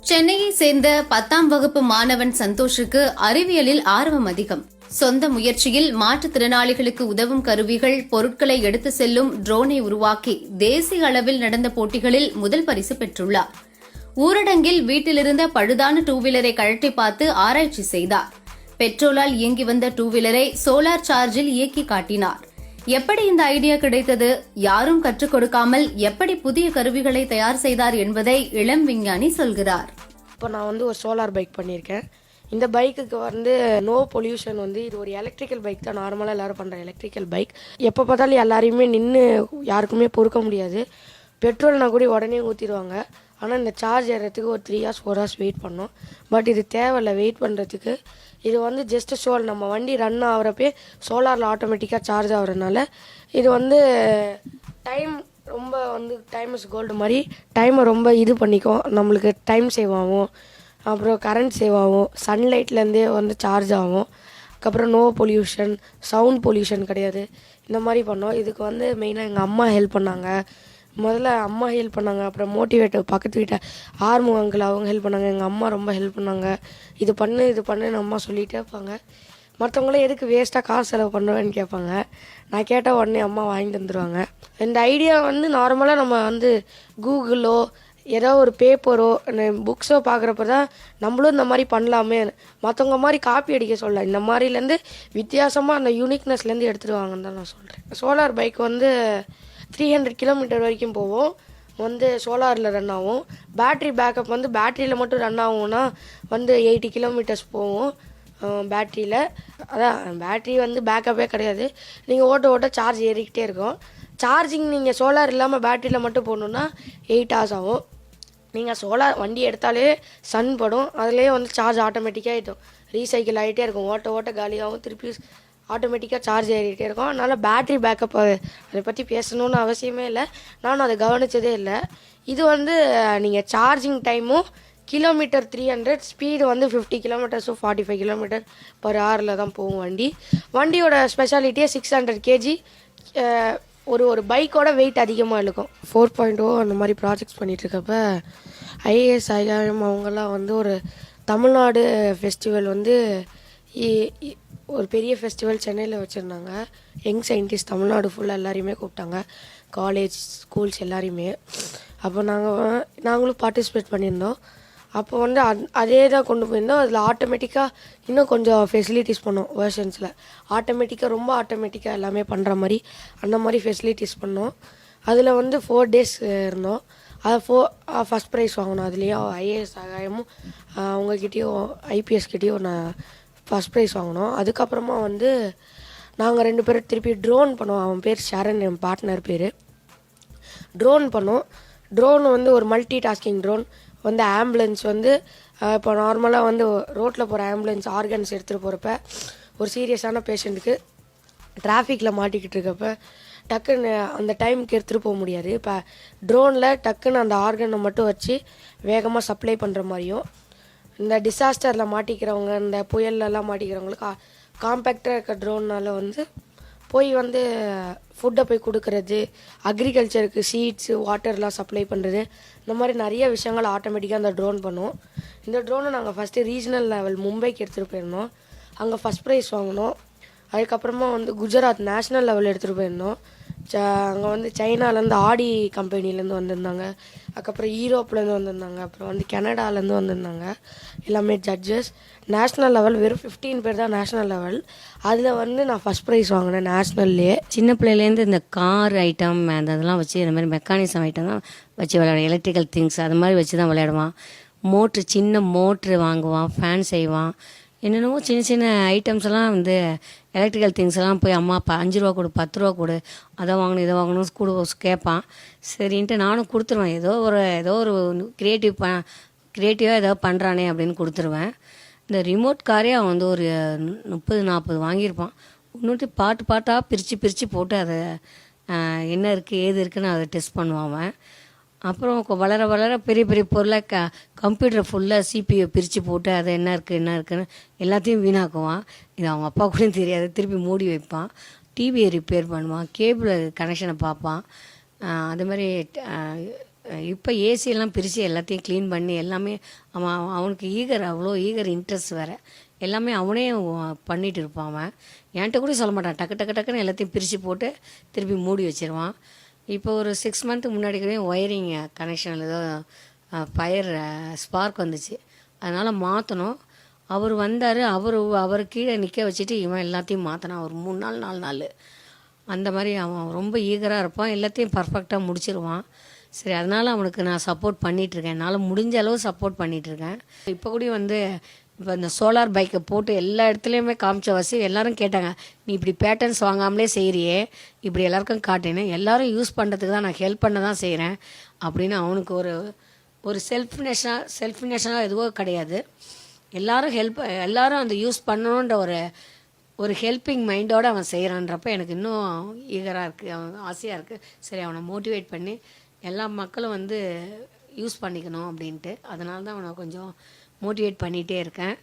சென்னையை சேர்ந்த 10ஆம் வகுப்பு மாணவன் சந்தோஷுக்கு அறிவியலில் ஆர்வம் அதிகம். சொந்த முயற்சியில் மாற்றுத்திறனாளிகளுக்கு உதவும் கருவிகள், பொருட்களை எடுத்து செல்லும் ட்ரோனை உருவாக்கி தேசிய அளவில் நடந்த போட்டிகளில் முதல் பரிசு பெற்றுள்ளார். ஊரடங்கில் வீட்டிலிருந்த பழுதான டூ வீலரை கழட்டி பார்த்து ஆராய்ச்சி செய்தார். பெட்ரோலால் இயங்கி வந்த டூ வீலரை சோலார் சார்ஜில் இயக்கி காட்டினார். எப்படி இந்த ஐடியா கிடைத்தது, யாரும் கற்றுக் கொடுக்காமல் எப்படி புதிய கருவிகளை தயார் செய்தார் என்பதை இளம் விஞ்ஞானி சொல்கிறார். இப்போ நான் ஒரு சோலார் பைக் பண்ணியிருக்கேன். இந்த பைக்குக்கு நோ பொல்யூஷன். இது ஒரு எலக்ட்ரிக்கல் பைக் தான், நார்மலாக எல்லோரும் பண்ணுற எலக்ட்ரிக்கல் பைக். எப்போ பார்த்தாலும் எல்லாரையுமே நின்று யாருக்குமே பொறுக்க முடியாது. பெட்ரோல்னா கூட உடனே ஊற்றிடுவாங்க. ஆனால் இந்த சார்ஜ் ஏறதுக்கு ஒரு 3 hours 4 hours வெயிட் பண்ணோம். பட் இது தேவையில்லை வெயிட் பண்ணுறதுக்கு. இது ஜஸ்ட் நம்ம வண்டி ரன் ஆகிறப்பே சோலாரில் ஆட்டோமேட்டிக்காக சார்ஜ் ஆகிறதுனால இது டைம் ரொம்ப டைம் இஸ் கோல்டு மாதிரி டைமை ரொம்ப இது பண்ணிக்கும். நம்மளுக்கு டைம் சேவ் ஆகும், அப்புறம் கரண்ட் சேவ் ஆகும், சன்லைட்லேருந்தே சார்ஜ் ஆகும். அதுக்கப்புறம் நோ பொல்யூஷன், சவுண்ட் பொல்யூஷன் கிடையாது. இந்த மாதிரி பண்ணோம். இதுக்கு மெயினாக எங்கள் அம்மா ஹெல்ப் பண்ணாங்க. முதல்ல அம்மா ஹெல்ப் பண்ணாங்க, அப்புறம் மோட்டிவேட்டர் பக்கத்து வீட்டை ஆர்மு அங்கிள் அவங்க ஹெல்ப் பண்ணாங்க. எங்கள் அம்மா ரொம்ப ஹெல்ப் பண்ணாங்க. இது பண்ணுன்னு அம்மா சொல்லிகிட்டே இருப்பாங்க. மற்றவங்களும் எதுக்கு வேஸ்ட்டாக காசு செலவு பண்ணுவேன்னு கேட்பாங்க. நான் கேட்டால் உடனே அம்மா வாங்கி தந்துடுவாங்க. இந்த ஐடியா நார்மலாக நம்ம கூகுளோ ஏதோ ஒரு பேப்பரோ புக்ஸோ பார்க்குறப்ப தான் நம்மளும் இந்த மாதிரி பண்ணலாமே, மற்றவங்க மாதிரி காப்பி அடிக்க சொல்ல, இந்த மாதிரிலேருந்து வித்தியாசமாக அந்த யூனிக்னஸ்லேருந்து எடுத்துகிட்டு வாங்கன்னு தான் நான் சொல்கிறேன். சோலார் பைக் 300 கிலோமீட்டர் வரைக்கும் போவோம். சோலாரில் ரன் ஆகும். பேட்ரி பேக்கப் பேட்டரியில் மட்டும் ரன் ஆகும்னா 80 கிலோமீட்டர்ஸ் போவோம் பேட்டரியில். அதான் பேட்ரி பேக்கப்பே கிடையாது. நீங்கள் ஓட்ட சார்ஜ் ஏறிக்கிட்டே இருக்கும். சார்ஜிங் நீங்கள் சோலார் இல்லாமல் பேட்டரியில் மட்டும் போகணுன்னா 8 hours ஆகும். நீங்கள் சோலார் வண்டி எடுத்தாலே சன் படும், அதிலே சார்ஜ் ஆட்டோமேட்டிக்காக ஆகிடும், ரீசைக்கிள் ஆகிட்டே இருக்கும். ஓட்ட காலியாகவும் திருப்பி ஆட்டோமேட்டிக்காக சார்ஜ் ஏறிக்கிட்டே இருக்கும். அதனால் பேட்ரி பேக்கப் அதை பற்றி பேசணுன்னு அவசியமே இல்லை. நானும் அதை கவனித்ததே இல்லை. இது நீங்கள் சார்ஜிங் டைமும் kilometre 300, speed 50 kilometers to 45 kilometers per hour தான் போகும் வண்டி. வண்டியோட ஸ்பெஷாலிட்டியே 600 kg. ஒரு பைக்கோட வெயிட் அதிகமாக இருக்கும். 4.0 அந்த மாதிரி ப்ராஜெக்ட்ஸ் பண்ணிகிட்ருக்கப்ப ஐஏஎஸ் ஐஆர்எம் அவங்கெல்லாம் ஒரு தமிழ்நாடு ஃபெஸ்டிவல் ஒரு பெரிய ஃபெஸ்டிவல் சென்னையில் வச்சுருந்தாங்க. யங் சயின்டிஸ்ட் தமிழ்நாடு ஃபுல்லாக எல்லாரையுமே கூப்பிட்டாங்க, காலேஜ் ஸ்கூல்ஸ் எல்லாரையுமே. அப்போ நாங்களும் பார்ட்டிசிபேட் பண்ணியிருந்தோம். அப்போ அதே தான் கொண்டு போயிருந்தோம். அதில் ஆட்டோமேட்டிக்காக இன்னும் கொஞ்சம் ஃபெசிலிட்டிஸ் பண்ணோம். வேர்ஷன்ஸில் ஆட்டோமேட்டிக்காக ரொம்ப ஆட்டோமேட்டிக்காக எல்லாமே பண்ணுற மாதிரி அந்த மாதிரி ஃபெசிலிட்டிஸ் பண்ணோம். அதில் 4 days இருந்தோம். அதை ஃபஸ்ட் ப்ரைஸ் வாங்கினோம். அதுலேயும் ஐஏஎஸ் ஆகாயமும் அவங்கக்கிட்டேயும் ஐபிஎஸ்கிட்டேயும் நான் ஃபஸ்ட் ப்ரைஸ் வாங்கினோம். அதுக்கப்புறமா நாங்கள் 2 பேரும் திருப்பி ட்ரோன் பண்ணோம். அவன் பேர் ஷரண், என் பார்ட்னர் பேர். ட்ரோன் பண்ணோம். ட்ரோன் ஒரு மல்டி டாஸ்கிங் ட்ரோன். ஆம்புலன்ஸ் இப்போ நார்மலாக ரோட்டில் போகிற ஆம்புலன்ஸ் ஆர்கன்ஸ் எடுத்துகிட்டு போகிறப்ப ஒரு சீரியஸான பேஷண்ட்டுக்கு டிராஃபிக்கில் மாட்டிக்கிட்டு இருக்கப்ப டக்குன்னு அந்த டைமுக்கு எடுத்துகிட்டு போக முடியாது. இப்போ ட்ரோனில் டக்குன்னு அந்த ஆர்கனை மட்டும் வச்சு வேகமாக சப்ளை பண்ணுற மாதிரியும், இந்த டிசாஸ்டரில் மாட்டிக்கிறவங்க, இந்த புயல்லலாம் மாட்டிக்கிறவங்களுக்கு காம்பேக்டாக இருக்க ட்ரோனால் போய் ஃபுட்டை போய் கொடுக்கறது, அக்ரிகல்ச்சருக்கு சீட்ஸு வாட்டர்லாம் சப்ளை பண்ணுறது, இந்த மாதிரி நிறைய விஷயங்கள் ஆட்டோமேட்டிக்காக அந்த ட்ரோன் பண்ணுவோம். இந்த ட்ரோனை நாங்கள் ஃபஸ்ட்டு ரீஜனல் லெவல் மும்பைக்கு எடுத்துகிட்டு போயிருந்தோம். அங்கே ஃபஸ்ட் ப்ரைஸ் வாங்கினோம். அதுக்கப்புறமா குஜராத் நேஷ்னல் லெவல் எடுத்துகிட்டு போயிருந்தோம். அங்கே சைனாலேருந்து ஆடி கம்பெனிலேருந்து வந்திருந்தாங்க. அதுக்கப்புறம் யூரோப்லேருந்து வந்திருந்தாங்க. அப்புறம் கனடாலேருந்து வந்திருந்தாங்க. எல்லாமே ஜட்ஜஸ். நேஷ்னல் லெவல் வெறும் 15 பேர் தான் நேஷ்னல் லெவல். அதில் நான் ஃபஸ்ட் ப்ரைஸ் வாங்கினேன் நேஷ்னல்லே. சின்ன பிள்ளையிலேருந்து இந்த கார் ஐட்டம் அதெல்லாம் வச்சு இந்த மாதிரி மெக்கானிசம் ஐட்டம் தான் வச்சு விளையாடுவான். எலக்ட்ரிக்கல் திங்ஸ் அது மாதிரி வச்சு தான் விளையாடுவான். சின்ன மோட்ரு வாங்குவான், ஃபேன் செய்வான், என்னென்னவோ சின்ன சின்ன ஐட்டம்ஸ் எல்லாம் எலக்ட்ரிக்கல் திங்ஸ் எல்லாம் போய் அம்மா அப்பா 5 ரூபா கொடு 10 ரூபா கொடு, அதை வாங்கணும் இதை வாங்கணும் ஸ்கூலு கேட்பான். சரின்ட்டு நானும் கொடுத்துருவேன். ஏதோ ஒரு க்ரியேட்டிவாக ஏதோ பண்ணுறானே அப்படின்னு கொடுத்துருவேன். இந்த ரிமோட் காரே அவன் ஒரு 30-40 வாங்கியிருப்பான். இன்னொரு பாட்டாக பிரித்து போட்டு அதை என்ன இருக்குது ஏது இருக்குன்னு அதை டெஸ்ட் பண்ணுவான் அவன். அப்புறம் வளர வளர பெரிய பெரிய பொருளை கம்ப்யூட்டர் ஃபுல்லாக சிபியை பிரித்து போட்டு அதை என்ன இருக்குன்னு எல்லாத்தையும் வீணாக்குவான். இது அவங்க அப்பா கூட தெரியாது. திருப்பி மூடி வைப்பான். டிவியை ரிப்பேர் பண்ணுவான், கேபிள் கனெக்ஷனை பார்ப்பான். அது மாதிரி இப்போ ஏசியெல்லாம் பிரித்து எல்லாத்தையும் க்ளீன் பண்ணி எல்லாமே அவனுக்கு அவ்வளோ இன்ட்ரெஸ்ட் வேறு. எல்லாமே அவனே பண்ணிகிட்டு இருப்பான். அவன் என்கிட்ட கூட சொல்ல மாட்டான். டக்கு டக்கு டக்குன்னு எல்லாத்தையும் பிரித்து போட்டு திருப்பி மூடி வச்சிருவான். இப்போ ஒரு 6 மந்த்துக்கு முன்னாடி கூட ஒயரிங் கனெக்ஷனில் ஏதோ ஃபயர் ஸ்பார்க் வந்துச்சு, அதனால் மாற்றணும். அவர் வந்தார். அவர் கீழே நிற்க வச்சுட்டு இவன் எல்லாத்தையும் மாற்றினான். ஒரு 3 நாள் 4 நாள் அந்த மாதிரி. அவன் ரொம்ப ஈகராக இருப்பான், எல்லாத்தையும் பர்ஃபெக்டாக முடிச்சிருவான். சரி, அதனால் அவனுக்கு நான் சப்போர்ட் பண்ணிகிட்ருக்கேன். என்னால் முடிஞ்ச அளவு சப்போர்ட் பண்ணிகிட்ருக்கேன். இப்போ கூட வந்து இப்போ இந்த சோலார் பைக்கை போட்டு எல்லா இடத்துலையுமே காமிச்ச எல்லோரும் கேட்டாங்க, நீ இப்படி பேட்டர்ன்ஸ் வாங்காமலே செய்கிறியே, இப்படி எல்லாருக்கும் காட்டினேன், எல்லோரும் யூஸ் பண்ணுறதுக்கு தான் நான் ஹெல்ப் பண்ண தான் செய்கிறேன் அப்படின்னு. அவனுக்கு ஒரு செல்ஃபினஸாக எதுவோ கிடையாது. எல்லாரும் அந்த யூஸ் பண்ணணுன்ற ஒரு ஹெல்பிங் மைண்டோடு அவன் செய்கிறான்றப்ப எனக்கு இன்னும் ஈகராக இருக்குது, அவன் ஆசையாக இருக்குது. சரி, அவனை மோட்டிவேட் பண்ணி எல்லா மக்களும் வந்து யூஸ் பண்ணிக்கணும் அப்படின்ட்டு, அதனால தான் அவனை கொஞ்சம் மோட்டிவேட் பண்ணிகிட்டே இருக்கேன்.